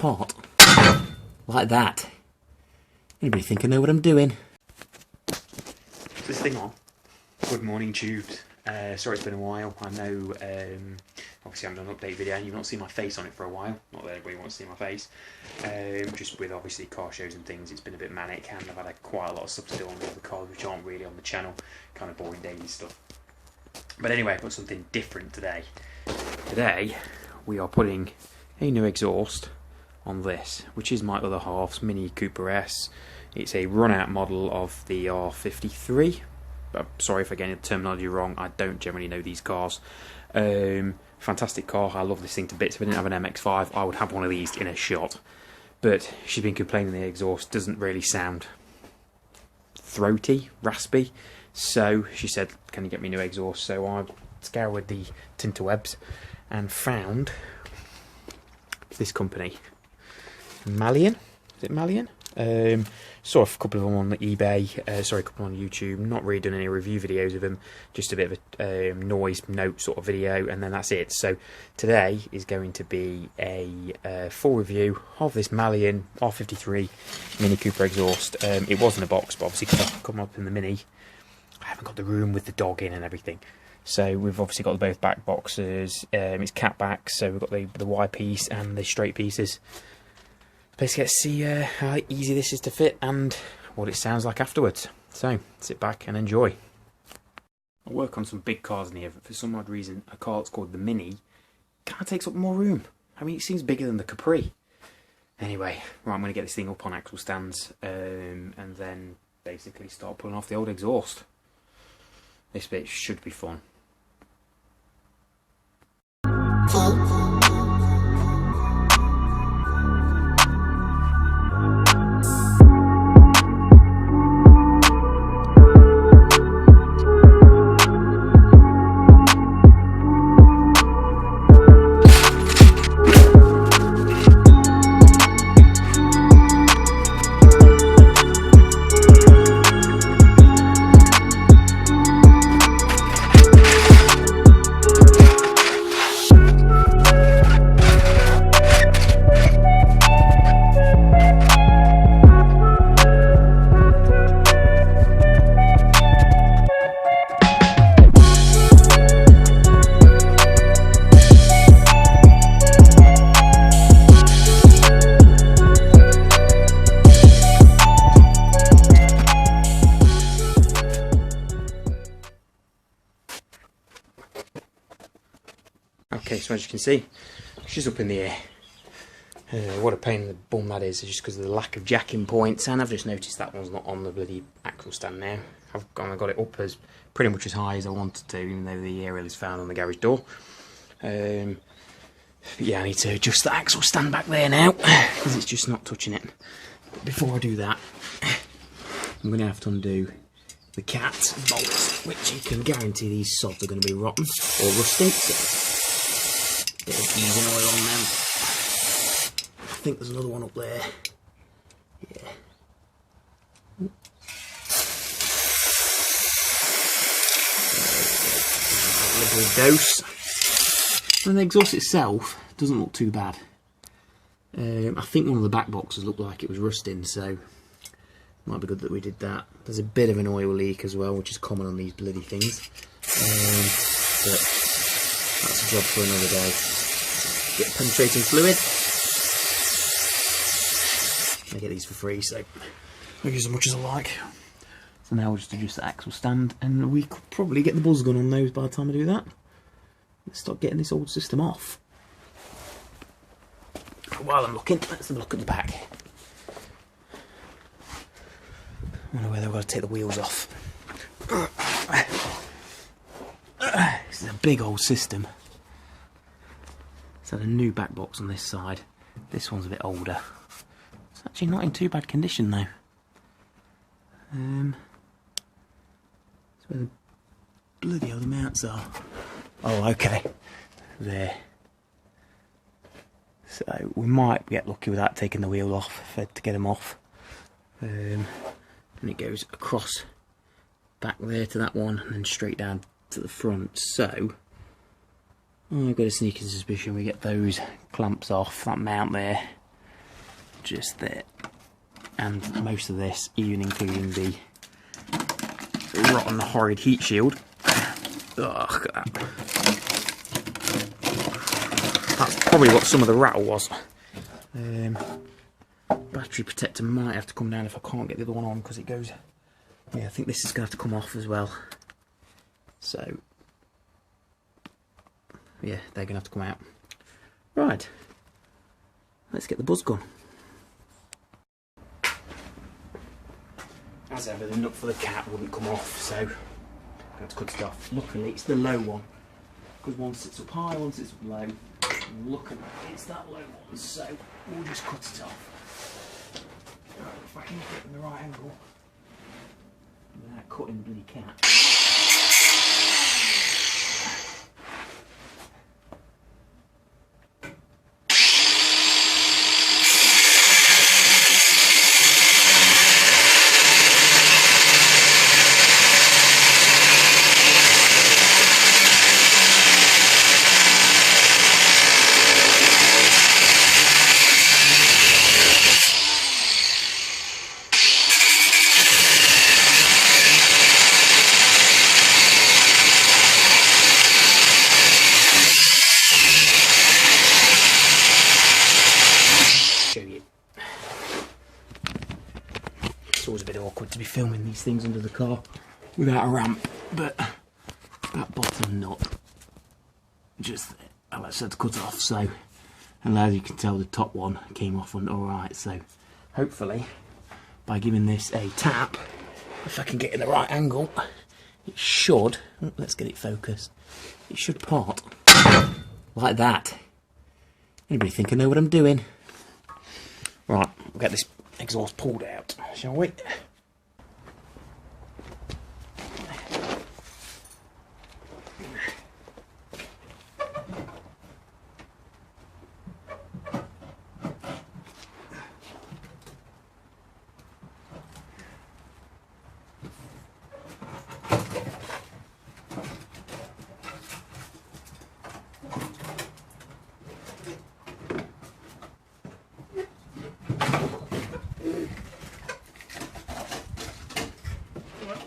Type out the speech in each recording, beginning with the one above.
apart. Like that. Anybody think I know what I'm doing? Is this thing on? Good morning, tubes. Sorry it's been a while. I know, obviously I haven't done an update video and you've not seen my face on it for a while. Not that everybody wants to see my face. Just with obviously car shows and things, it's been a bit manic and I've had quite a lot of stuff to do on the other cars which aren't really on the channel. Kind of boring daily stuff. But anyway, I've got something different today. Today, we are putting a new exhaust on this, which is my other half's Mini Cooper S. It's a run-out model of the R53. Sorry if I get the terminology wrong, I don't generally know these cars. Fantastic car, I love this thing to bits. If I didn't have an MX-5, I would have one of these in a shot. But she's been complaining the exhaust doesn't really sound throaty, raspy. So she said, can you get me a new exhaust? So I scoured the tinterwebs and found this company. Malian? Is it Malian? Saw a couple of them on eBay, sorry, a couple on YouTube. Not really done any review videos of them, just a bit of a noise note sort of video, and then that's it. So today is going to be a full review of this Malian R53 Mini Cooper exhaust. It was in a box, but obviously because I've come up in the Mini, I haven't got the room with the dog in and everything. So we've obviously got both back boxes. It's cat back, so we've got the Y piece and the straight pieces. Basically, let's see how easy this is to fit and what it sounds like afterwards. So, sit back and enjoy. I work on some big cars in here, but for some odd reason, a car that's called the Mini kind of takes up more room. I mean, it seems bigger than the Capri. Anyway, right, I'm going to get this thing up on axle stands and then basically start pulling off the old exhaust. This bit should be fun. Okay, so as you can see, she's up in the air. What a pain in the bum that is just because of the lack of jacking points, and I've just noticed that one's not on the bloody axle stand now. I've got it up as pretty much as high as I wanted to, even though the aerial is found on the garage door. But yeah, I need to adjust the axle stand back there now, because it's just not touching it. But before I do that, I'm going to have to undo the cat bolts, which you can guarantee these sods are going to be rotten or rusting. So bit of using oil on them. I think there's another one up there. Yeah. A little dose. And the exhaust itself doesn't look too bad. I think one of the back boxes looked like it was rusting, so it might be good that we did that. There's a bit of an oil leak as well, which is common on these bloody things. But that's a job for another day. Get penetrating fluid. I get these for free, so I use as much as I like. So now we'll just adjust the axle stand, and we could probably get the buzz gun on those by the time I do that. Let's start getting this old system off. While I'm looking, let's have a look at the back. I wonder whether I've got to take the wheels off. This is a big old system. It's had a new back box on this side. This one's a bit older. It's actually not in too bad condition though. That's where the bloody hell the mounts are. Oh, okay. There. So we might get lucky without taking the wheel off to get them off. And it goes across back there to that one and then straight down to the front. So I've got a sneaking suspicion we get those clamps off, that mount there, just there. And most of this, even including the rotten, horrid heat shield. Ugh, look at that. That's probably what some of the rattle was. Battery protector might have to come down if I can't get the other one on, because it goes... Yeah, I think this is going to have to come off as well. So, yeah, they're going to have to come out. Right, let's get the buzz gun. As ever, the nut for the cat wouldn't come off, so I had to cut it off. Luckily, it's the low one, because one sits up high, one sits up low. Luckily, it's that low one, so we'll just cut it off. Right, if I can get it in the right angle without cutting the bloody cat. It's always a bit awkward to be filming these things under the car without a ramp, but that bottom nut just, I said to cut off, so, and as you can tell the top one came off on alright, so hopefully by giving this a tap, if I can get in the right angle, it should, let's get it focused, it should part like that. Anybody think I know what I'm doing? Right, we'll get this exhaust pulled out, shall we?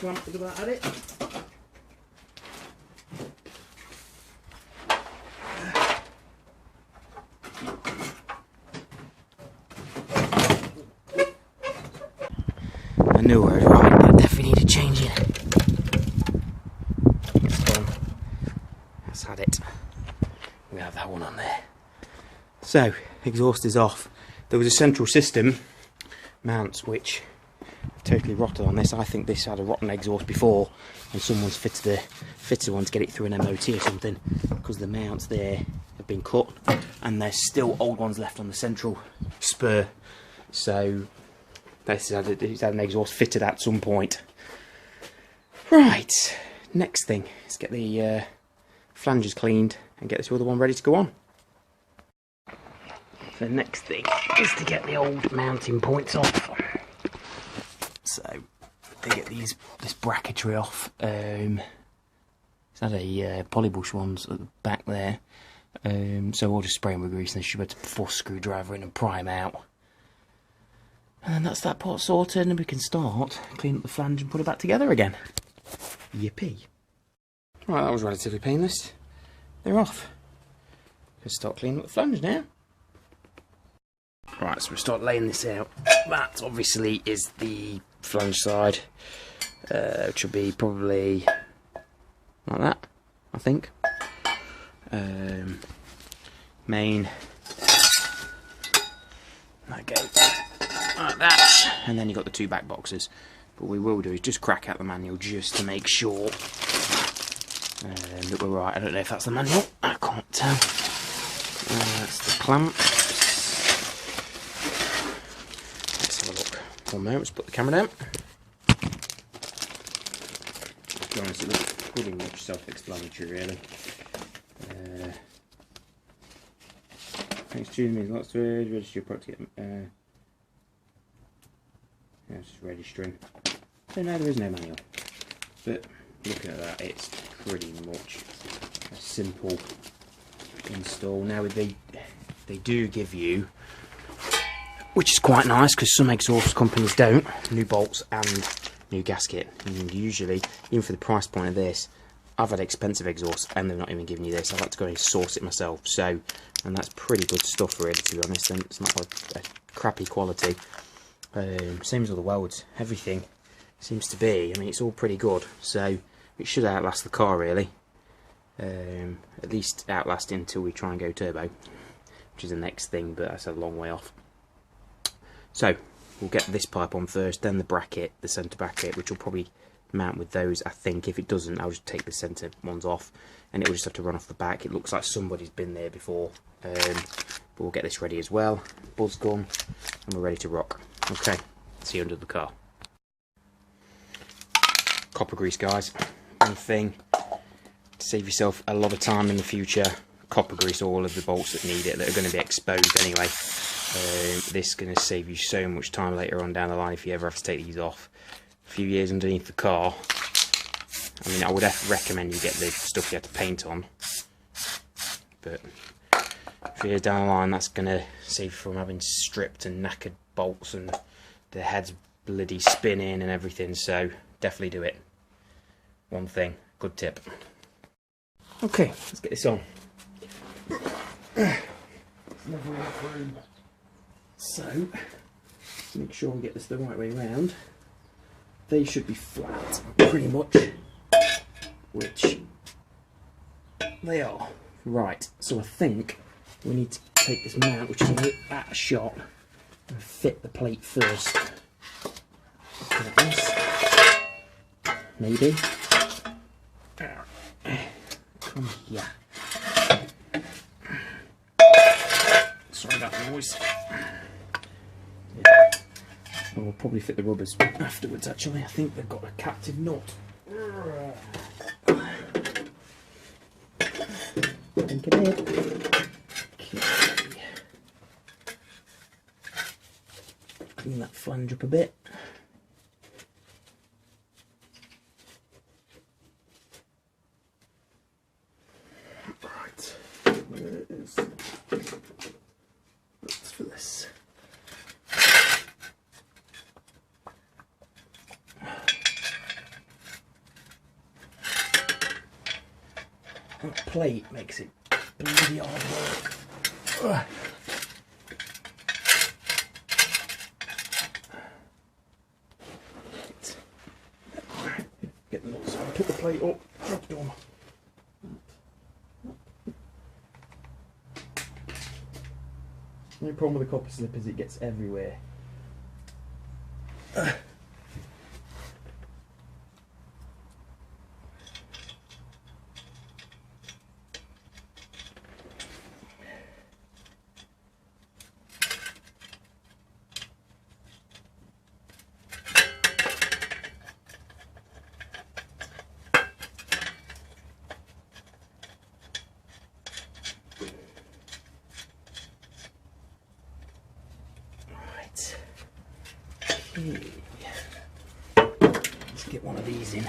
Clamp with that at it. I knew I was right, but I definitely needed changing. It's done. That's had it. We have that one on there. So, exhaust is off. There was a central system mount which totally rotted on this. I think this had a rotten exhaust before and someone's fitted one to get it through an MOT or something, because the mounts there have been cut and there's still old ones left on the central spur, so this it's had an exhaust fitted at some point. Right, next thing is get the flanges cleaned and get this other one ready to go on. The next thing is to get the old mounting points off. So, to get this bracketry off, it's had a polybush ones at the back there, so we'll just spray them with grease and then should be able to force screwdriver in and prime out. And then that's that part sorted, and we can start clean up the flange and put it back together again. Yippee. Right, that was relatively painless. They're off. Let's start cleaning up the flange now. Right, so we'll start laying this out. That obviously is the flange side, which will be probably like that, I think. Main, that goes like that, and then you've got the two back boxes. But what we will do is just crack out the manual just to make sure that we're right. I don't know if that's the manual, I can't tell. That's the clamp. One moment, let's put the camera down. To be honest, it looks pretty much self-explanatory, really. Excuse me, lots of register your product. Yeah, it's just registering. So no, there is no manual. But looking at that, it's pretty much a simple install. Now they do give you, which is quite nice because some exhaust companies don't. New bolts and new gasket. And usually, even for the price point of this, I've had expensive exhaust and they're not even giving you this. I've had to go and source it myself. So, and that's pretty good stuff really, to be honest. And it's not a crappy quality. Same as all the welds. Everything seems to be. I mean, it's all pretty good. So it should outlast the car really. At least outlast until we try and go turbo, which is the next thing, but that's a long way off. So we'll get this pipe on first, then the bracket, the centre bracket, which will probably mount with those. I think if it doesn't, I'll just take the centre ones off and it will just have to run off the back. It looks like somebody's been there before, but we'll get this ready as well. Buzz gun, and we're ready to rock. Okay, see you under the car. Copper grease, guys. One thing to save yourself a lot of time in the future, copper grease all of the bolts that need it, that are going to be exposed anyway. This is going to save you so much time later on down the line if you ever have to take these off. A few years underneath the car. I mean, I would recommend you get the stuff you have to paint on, but a few years down the line, that's going to save you from having stripped and knackered bolts and the heads bloody spinning and everything. So definitely do it. One thing, good tip. Okay, let's get this on. Never enough room. So, make sure we get this the right way around. They should be flat, pretty much, which they are. Right, so I think we need to take this mount, which is at a shot, and fit the plate first. Like this. Maybe. Come here. Sorry about the noise. Yeah. Well, we'll probably fit the rubbers afterwards actually. I think they've got a captive knot. Think a bit. Okay. Clean that flange up a bit. Where is that's for this? That plate makes it bloody hard work. Get the nuts on, pick the plate up, drop it on. The only problem with the copper slip is it gets everywhere. Let's get one of these in.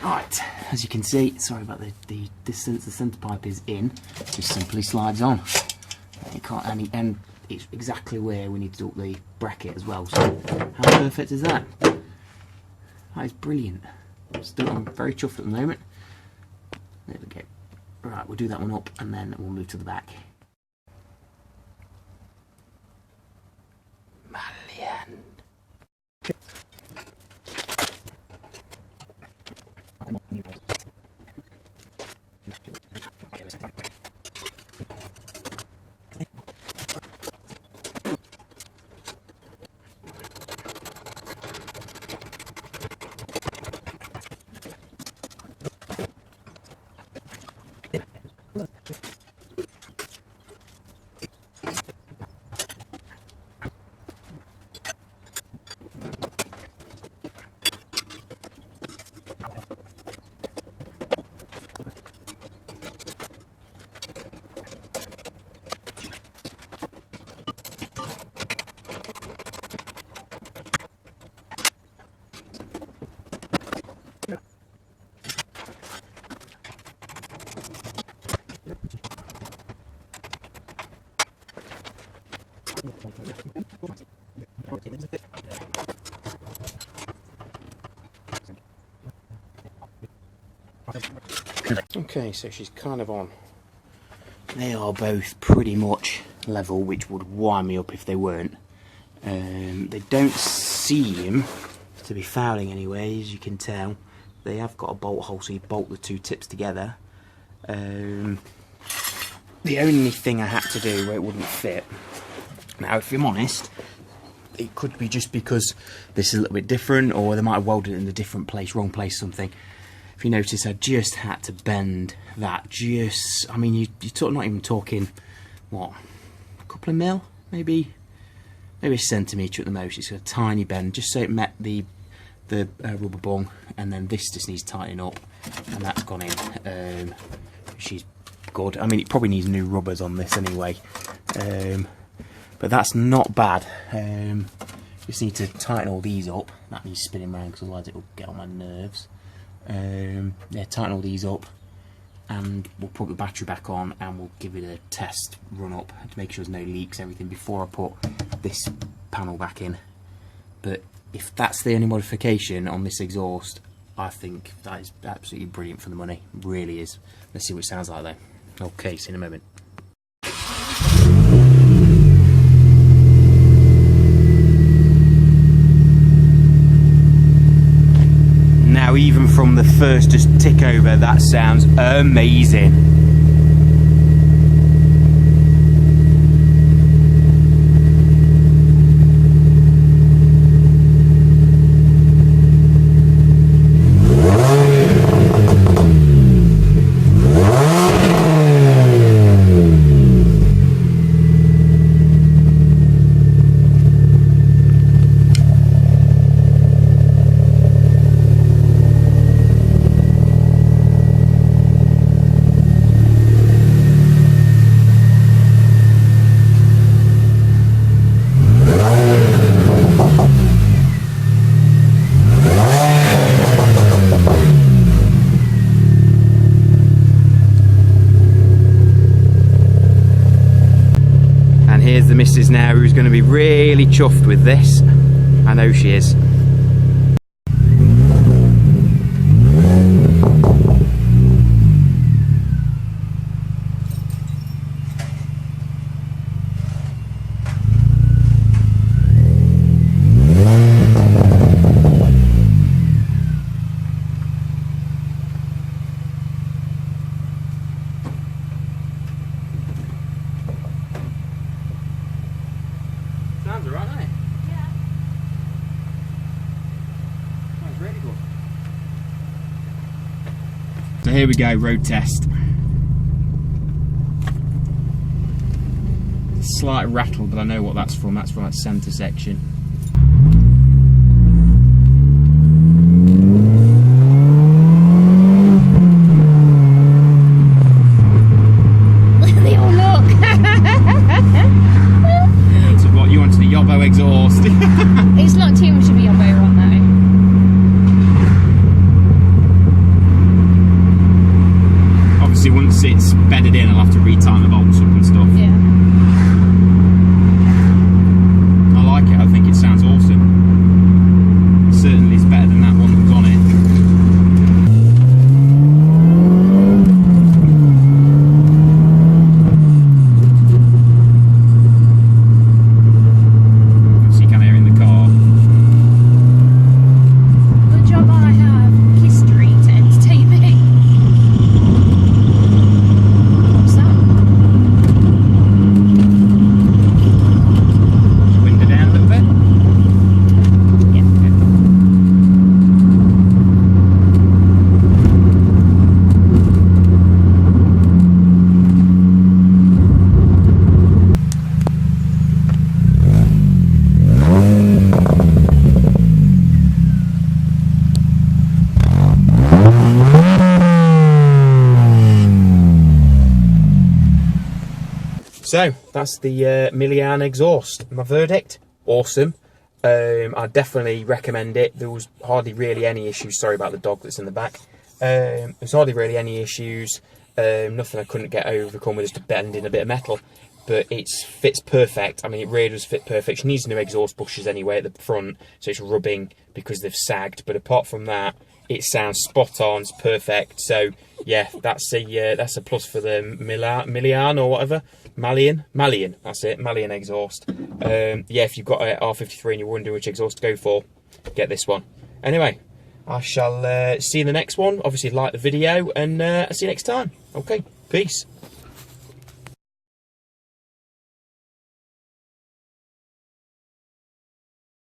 Right, as you can see, sorry about the distance, the centre pipe is in, just simply slides on. It can't, and it's exactly where we need to do the bracket as well, so how perfect is that? That is brilliant. I'm very chuffed at the moment. There we go. Right, we'll do that one up and then we'll move to the back. Malian. Okay, so she's kind of on. They are both pretty much level, which would wind me up if they weren't. They don't seem to be fouling anyway, as you can tell. They have got a bolt hole, so you bolt the two tips together. The only thing I had to do where it wouldn't fit, now if I'm honest, it could be just because this is a little bit different, or they might have welded it in a different place, wrong place, something. If you notice, I just had to bend that just, I mean, you're not even talking, what, a couple of mil, maybe a centimetre at the most. It's a tiny bend, just so it met the rubber bung, and then this just needs tightening up, and that's gone in. She's good. I mean, it probably needs new rubbers on this anyway, but that's not bad. Just need to tighten all these up. That needs spinning around because otherwise it will get on my nerves. Yeah, tighten all these up, and we'll put the battery back on, and we'll give it a test run up to make sure there's no leaks, everything, before I put this panel back in. But if that's the only modification on this exhaust, I think that is absolutely brilliant for the money. It really is. Let's see what it sounds like though. Okay, see you in a moment. Now, even from the first just tick over, that sounds amazing. Here's the missus now, who's going to be really chuffed with this. I know she is. Sounds alright, doesn't it? Yeah. Sounds really good. So here we go, road test. Slight rattle, but I know what that's from. That's from that centre section. Exhaust. It's not too much of a yobbo on though. Obviously once it's bedded in, I'll have to re-tighten the bolts up and stuff. Yeah. I like it, I think it sounds awesome. Certainly it's better than that one that was on it. So that's the Malian exhaust. My verdict: awesome. I definitely recommend it. There was hardly really any issues. Sorry about the dog that's in the back. There's hardly really any issues. Nothing I couldn't get overcome with just bending a bit of metal. But it fits perfect. I mean, it really does fit perfect. She needs new exhaust bushes anyway at the front, so it's rubbing because they've sagged. But apart from that, it sounds spot on. It's perfect. So yeah, that's a plus for the Malian or whatever. Malian. That's it. Malian exhaust. Yeah, if you've got a R53 and you're wondering which exhaust to go for, get this one. Anyway, I shall see you in the next one. Obviously, like the video, and I'll see you next time. Okay, peace.